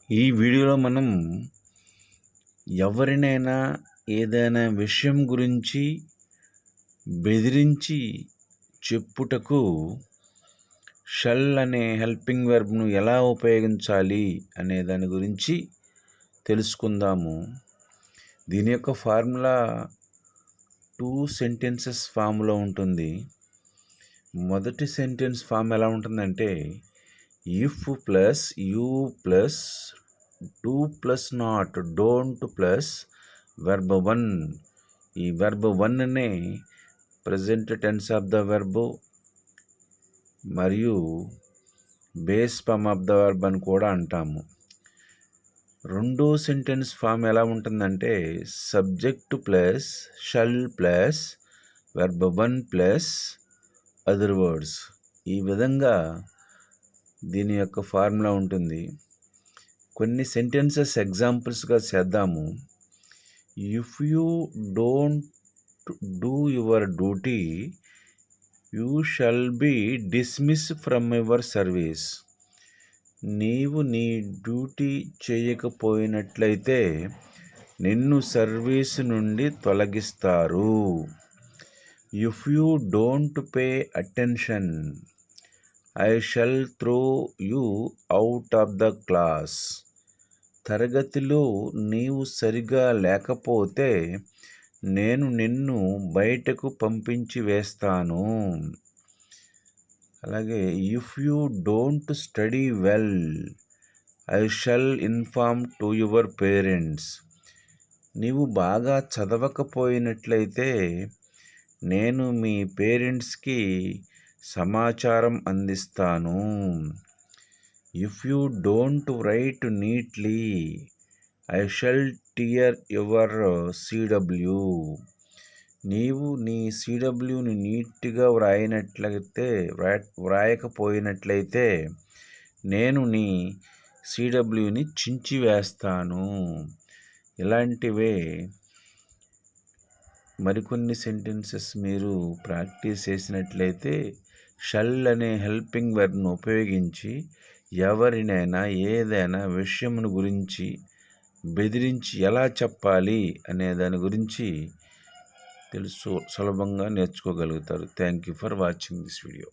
ఈ వీడియోలో మనం ఎవరినైనా ఏదైనా విషయం గురించి బెదిరించి చెప్పుటకు షల్ అనే హెల్పింగ్ వెర్బ్ను ఎలా ఉపయోగించాలి అనే దాని గురించి తెలుసుకుందాము. దీని యొక్క ఫార్ములా 2 సెంటెన్సెస్ ఫామ్లో ఉంటుంది. మొదటి సెంటెన్స్ ఫామ్ ఎలా ఉంటుందంటే if plus you plus do plus not don't plus verb 1. ఈ వెర్బ్ 1నే present tense of the verb మరియు base form of the verb అని కూడా అంటాము. రెండో సెంటెన్స్ ఫామ్ ఎలా ఉంటుందంటే subject plus shall plus verb 1 plus other words. ఈ విధంగా దీని యొక్క ఫార్ములా ఉంటుంది. కొన్ని సెంటెన్సెస్ ఎగ్జాంపుల్స్గా చేద్దాము. If you don't do your duty you shall be dismiss from your service. నీవు నీ డ్యూటీ చేయకపోయినట్లయితే నిన్ను సర్వీస్ నుండి తొలగిస్తారు. If you don't pay attention I shall throw you out of the class. తరగతిలో నీవు సరిగా లేకపోతే నేను నిన్ను బయటకు పంపించి వేస్తాను. అలాగే if you don't study well I shall inform to your parents. నీవు బాగా చదవకపోయినట్లయితే నేను మీ పేరెంట్స్కి సమాచారం అందిస్తాను. If you don't write neatly I shall tear your CW. నీవు నీ సిడబ్ల్యూని నీట్గా వ్రాయకపోయినట్లయితే నేను నీ సిడబ్ల్యూని చించివేస్తాను. ఇలాంటివే మరికొన్ని సెంటెన్సెస్ మీరు ప్రాక్టీస్ చేసినట్లయితే షల్ అనే హెల్పింగ్ వెర్బ్ను ఉపయోగించి ఎవరినైనా ఏదైనా విషయమును గురించి బెదిరించి ఎలా చెప్పాలి అనే దాని గురించి సులభంగా నేర్చుకోగలుగుతారు. Thank you for watching this video.